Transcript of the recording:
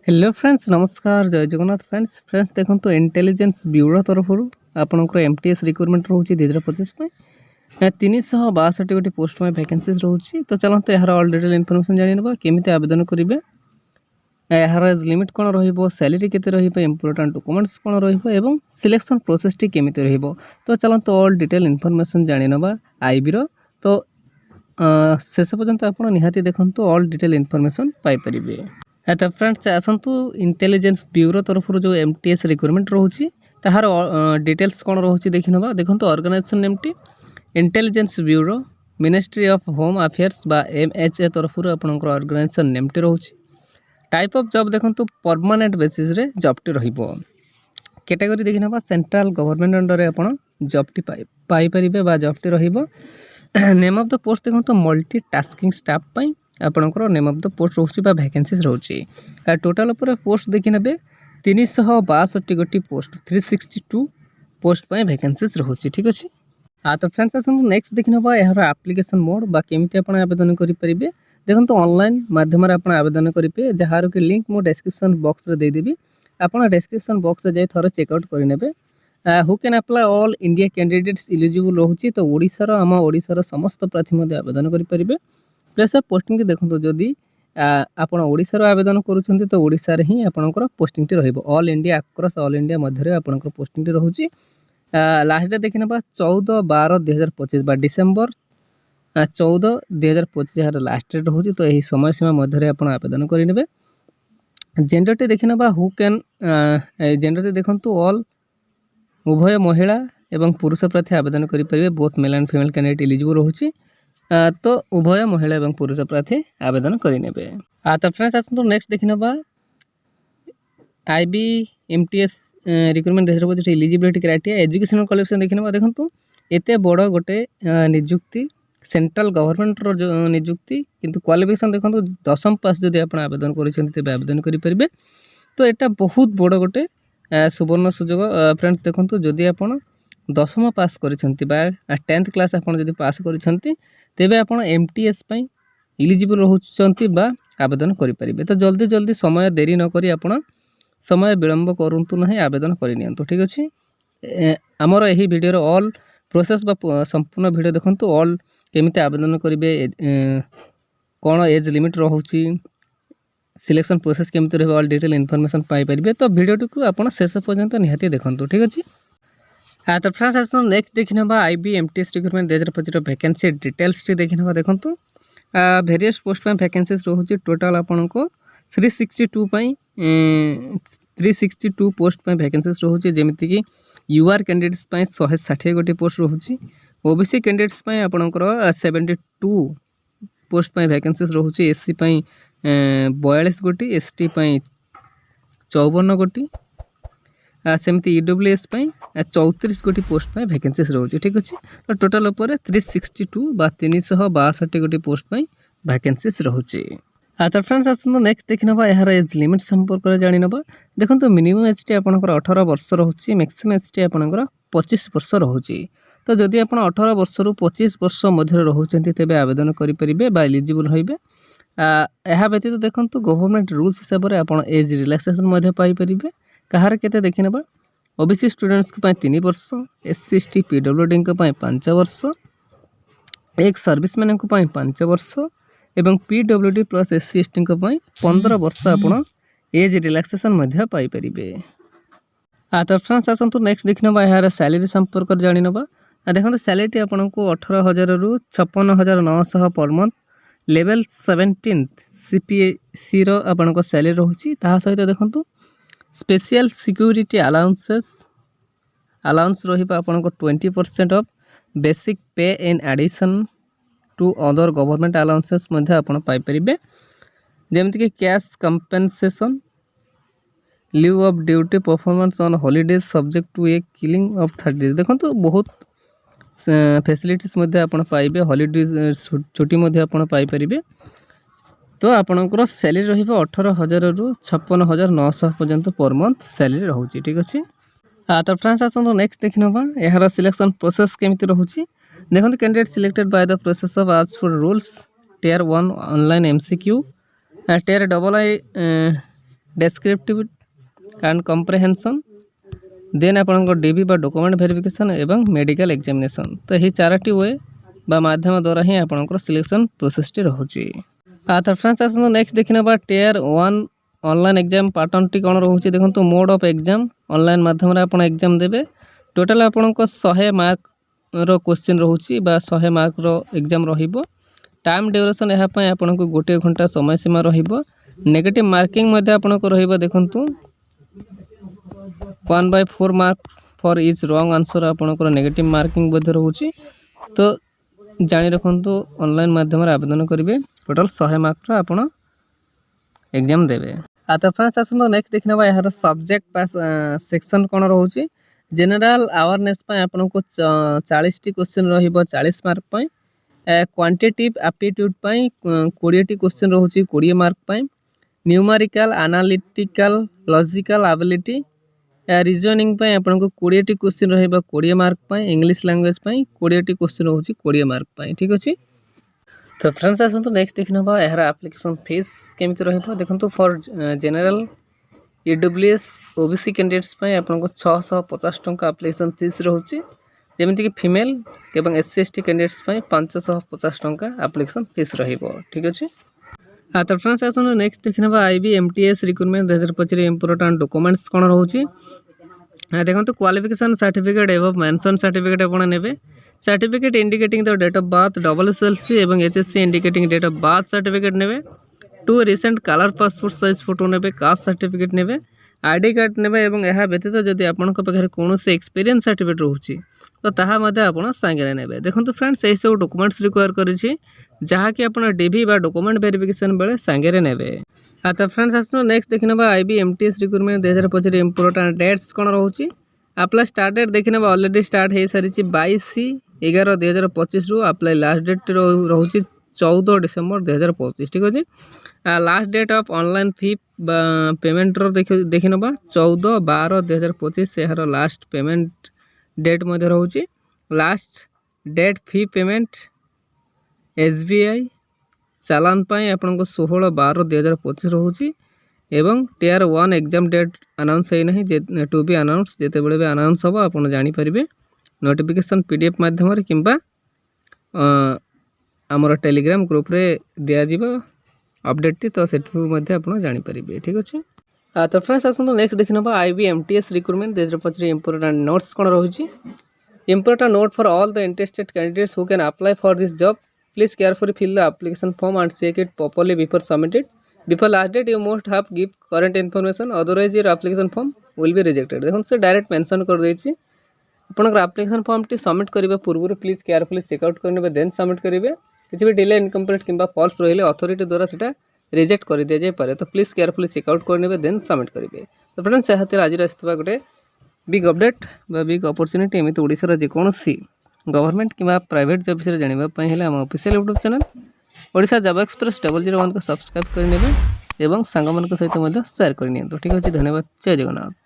Hello friends नमस्कार जय Jagannath friends देखो इंटेलिजेंस ब्यूरो तरफ आपंकर एमटीएस रिक्रुटमेंट रोचे 2025 में 362 गोटी पोस्ट में वैकेंसीज रोचे। तो चलते यार ऑल डिटेल इनफॉरमेशन जाना केमी आवेदन करेंगे, यार एज लिमिट कौन रैलरी के इंपोर्टाट डॉक्यूमेंट्स कौन रही सिलेक्शन प्रोसेस टी केमी तो चलते ऑल डिटेल इनफॉरमेशन जाना आईबी रो। तो शेष पर्यंत आप निहाती देखो ऑल डिटेल इनफॉरमेशन पाइपर। तो फ्रेंड्स आसतु इंटेलिजेंस ब्यूरो तरफ जो एमटीएस रिक्रुटमेंट रोचे तार डिटेल्स कौन रोचे देखी ना। देखो ऑर्गेनाइजेशन नेमटी intelligence bureau ministry of home affairs बा एमएचए तरफ आपंकर ऑर्गेनाइजेशन नेमटी रोचे। टाइप ऑफ जॉब देखो परमानेंट बेसिस रे जॉबटी रहिबो। कैटेगरी देखी ना सेंट्रल गवर्नमेंट अंडर आप जॉबटी पाइपर बा जॉबटी रहिबो। नेम ऑफ द पोस्ट देखो मल्टी टास्किंग स्टाफ पाई आपणकर नेम ऑफ द पोस्ट रोचे वैकेंसीज रोचे। टोटाल पोस्ट देखी ने 362 गोटी पोस्ट 362 पोस्ट पर वैकेंसीज रोचे। ठीक अच्छे। तो फ्रेंड्स आसतु नेक्स्ट देखी ना यार एप्लिकेशन मोड बा केमिति आपण आवेदन करेंगे। देखो ऑनलाइन माध्यम आप आवेदन करेंगे जार कि लिंक मो डिस्क्रिप्शन बॉक्स रे देदेवी। आपड़ डिस्क्रिप्शन बॉक्स रे जाई थोड़े चेकआउट करेंगे। Who can apply all India candidates eligible रोचे। तो ओडिशार आम ओडिशार समस्त प्रार्थी आवेदन करेंगे। प्लेस ऑफ पोस्टिंग की देखो जदि आप ओडिशार आवेदन करुँच तो ओडिशा रे ही आपंकर पोस्टिंग रहिबो। All India across all India मध्य आपंकर पोस्टिंग रोचे। लास्ट डेट देखी ना 14/12/2025 बा डिसेम्बर 14/2025 यार लास्ट डेट रोचे। तो यही समय सीमा मध्य आप आवेदन करेंगे। जेंडर टी देखी ना हु कैन जेंडर टी देखो ऑल उभय महिला एवं पुरुष प्रार्थी आवेदन करेंगे। Both male and female candidate eligible रोचे। तो उभय महिला एवं पुरुष प्रार्थी आवेदन करेंगे। तो फ्रेंड्स आसतु नेक्स्ट देखी ना आईबी एमटीएस रिक्रुटमेंट देखिए इलिजिबिलिटी क्राइटेरिया एजुकेशनल क्वालिफिकेशन देखी ना। देखो एत बड़ गोटे निजुक्ति सेंट्रल गवर्नमेंट रो निजुक्ति किंतु क्वालिफिकेशन देखो 10वीं पास जदि आप आवेदन कर आवेदन करेंगे। तो यहाँ बहुत बड़ गोटे सुवर्ण सुजोग फ्रेंड्स। देखो जदि आप 10वीं पास कर 10th क्लास आप पास कर तेबे आप एमटीएस इलिजिबल रोचंती बा आवेदन करेंगे। तो जल्दी जल्दी समय देरी न करी आप समय विलंब करूँ ना आवेदन करनी। ठीक अच्छे। आमर यही वीडियो ऑल प्रोसेस बा संपूर्ण वीडियो देखो ऑल केमिति आवेदन करेंगे, कौन एज लिमिट रोचे, सिलेक्शन प्रोसेस केमिति रहिबो ऑल डिटेल इनफॉरमेशन पाई परिबे। तो वीडियो को आप शेष पर्यंत निहाती देखो। ठीक अच्छे। तो फ्रेंड्स आसतु नेक्स्ट देखी ना IB MTS recruitment 2025 vacancy details T देखी ना। देखो वेरियस पोस्ट पर वैकेंसीज रोचे। टोटाल आपन को 362 पोस्ट पर वैकेंसीज रोचे। जमीती कि यूआर कैंडिडेट्स 160 गोटी पोस्ट रोचे। ओबीसी कैंडिडेट्स आपनकर 72 पोस्ट पर वैकेंसीज रोचे। एससी 42 गोटी, एसटी 54 गोटी, सेमती ईडब्ल्यूएस 34 गोटी पोस्ट पर वैकेंसीज रोचे। ठीक अच्छे। तो टोटाल उपर 362 बा 362 गोटी पोस्ट पर वैकेंसीज रोचे। तो फ्रेंड्स आसतु नेक्स्ट देखी ना यार एज लिमिट संपर्क में जानी ना। देखो मिनिमम एज टी आपंकर 18 वर्ष रोचे। मैक्सिमम एज टी आपंकर 25 वर्ष रोचे। तो जदि आप 18 वर्ष रु 25 वर्ष मध्य रोचते तेज आवेदन करेंगे बा इलिजिबल रहिबे। यह व्यतीत देखो गवर्नमेंट रूल्स हिसाब से आप एज रिलैक्सेशन पाइपर। कहार केते देखी ना ओबीसी स्टूडेंट्स को 3 वर्ष, एससी एसटी पीडब्ल्यूडी 5 वर्ष, एक सर्विसमैन को 5 वर्ष एवं पीडब्ल्यूडी प्लस एससी एसटी 15 वर्ष आप एज रिलैक्सेशन पाइपर। तो फ्रेंड्स आसतु नेक्स्ट देखी ना यार सैलरी संपर्क जानी ना। देखो सैलरी आपन को 18,000 रु 56,900 पर मंथ। लेवल 17 सीपीएसी रो आपन को सैलरी रोचे। ता सहित देखो स्पेशल सिक्यूरीटी अलाउंस रहिबा आपन को 20% of basic pay in addition to other government allowances मध्य आपन पाई परिबे। जेमति कि cash compensation, leave of duty performance on holidays subject to a ceiling of 30 days. देखो तो बहुत फैसिलिटीज मध्य आपन पाइबे। हॉलीडेज छुट्टी मध्य आपन पाई परिबे। तो आपनकर सैलरी रहिबा 18,000 रु 56,900 पर्यंत पर मंथ सैलरी रोचे। ठीक अच्छे। तो फ्रेंड्स आसतु नेक्स्ट देखी ना यार सिलेक्शन प्रोसेस केमिति रोचे। देखो candidate selected by the process of as for rules tier 1 online MCQ tier double I descriptive and comprehension then आपंकर डीबी बा डॉक्यूमेंट वेरिफिकेशन एवं मेडिकल एग्जामिनेशन। तो यही 4टी वे बा माध्यम द्वारा ही आपंकर सिलेक्शन प्रोसेस टी रोचे। तो फ्रेंड्स आसो नेक्स्ट देखने टियर 1 ऑनलाइन एग्जाम पैटर्न टी कौन रोचे देखो। मोड ऑफ एग्जाम ऑनलाइन माध्यम आपन एग्जाम देबे। टोटल आपंकर 100 मार्क रो क्वेश्चन रोचे बा 100 मार्क रो एग्जाम रहिबो। टाइम ड्यूरेशन यहाँ आपन को 1 घंटा समय सीमा रहिबो। नेगेटिव मार्किंग मध्य आपन को रहिबो देखंतु 1/4 mark for each wrong answer आपनकर नेगेटिव मार्किंग मध्य रोचे। तो जानी रखंतु ऑनलाइन माध्यम आवेदन करेंगे टोटल 100 मार्क आपन एग्जाम देवे। तो फ्रेंड्स आसो नेक्स्ट देखना यार सब्जेक्ट सेक्शन कौन रोचे। जनरल अवेयरनेस आपन को 40 टी क्वेश्चन रहिबो 40 मार्क पई। क्वांटिटेटिव एप्टीट्यूड पई 20 टी क्वेश्चन रोचे 20 मार्क पई। Numerical analytical logical ability reasoning पई आपन को 20 टी क्वेश्चन रहिबो 20 मार्क पई। इंग्लिश लैंग्वेज पई 20 टी क्वेश्चन रोचे 20 मार्क पई। ठीक अछि। तो फ्रेंड्स आसो नेक्स्ट देखना यार एप्लिकेशन फीस केमिति रहिबो देखंतु। For general EWS OBC candidates पई आपन को 650 टंका एप्लिकेशन फीस रोचे। जेमिति कि फीमेल एवं एससी एसटी कैंडिडेट्स पई 550 टंका एप्लिकेशन फीस रहिबो। ठीक अछि। तो फ्रेंड्स आसो नेक्स्ट देखना आईबीएमटीएस रिक्रूटमेंट 2025 इंपोर्टेंट डॉक्यूमेंट्स कौन रोचे देखो। क्वालिफिकेशन सर्टिफिकेट एवं मेंशन सर्टिफिकेट आपन नेबे। Certificate indicating the date of birth double SLC एवं HSC indicating date of birth certificate नेबे। 2 recent colour passport size photo नेबे। कास्ट सर्टिफिकेट नेबे। आईडी कार्ड नेबे एवं यह व्यतीत जदि आपन पाखे कौन से एक्सपीरियंस सर्टिफिकेट रोचे तो ताहा मध्य आपन सांगे नेबे। देखो फ्रेंड्स यही सब डॉक्यूमेंट्स रिक्वायर करिछि जहाँकि आप डीबी बा डॉक्यूमेंट वेरिफिकेशन बेले सांगे नेबे। तो फ्रेंड्स आसो नेक्स्ट देखना आईबीएमटीएस रिक्रूटमेंट 2025 इंपोर्टेंट डेट्स कौन रोचे। अप्लाई स्टार्ट डेट देखना ऑलरेडी स्टार्ट हो सारी 22/11/2025 रु अप्लाई लास्ट डेट रोचे 14 डिसेम्बर 2025। ठीक अच्छे। Last date of online fee payment देखना 14/12/2025 यार लास्ट पेमेंट डेट मध्य रोचे। Last date fee payment SBI चालान पाई आपन को 16/12/2025 रोचे। एवं टियर 1 एग्जाम डेट अनाउंस है नहीं टू बी अनाउंस जिते बड़े भी अनाउंस हम आप जानीपारे नोटिफिकेशन पीडीएफ माध्यम किंबा आमर टेलीग्राम ग्रुप रे दिया जीवो अपडेट टी तो सेठी आप जानीपारे। ठीक अच्छे। तो फ्रेंड्स आसो नेक्स्ट देखना आईबीएमटीएस रिक्रूटमेंट 2025 इंपोर्टेंट नोट्स कौन रोचे। Important note for all the interested candidates who can apply for this job. Please carefully fill the application form and check it properly before submitted. Before last date, you must have give current information. Otherwise, your application form will be rejected. देखो से direct mention कर देछि आपनकर application form T submit करिवे पूर्व please carefully checkout करने then submit करिवे। किसी भी डिले इनकम्प्लीट किंबा फॉल्स रहिले अथॉरिटी द्वारा सेटा रिजेक्ट कर दिया जाय पारे। तो प्लीज केयरफुली चेकआउट करने देन सबमिट करिवे। तो फ्रेंड्स यहातिर आज आसथिबा गोटे बिग अपडेट बा बिग अपॉर्चुनिटी एमिति ओडिसा रा जे कोनोसी गवर्नमेंट कि प्राइवेट जॉब विषय जानवाई हेले आम official YouTube channel Odisha job express 001 को सब्सक्राइब करने और सांग मान सहित शेयर करनी। ठीक अच्छे। धन्यवाद। जय जगन्नाथ।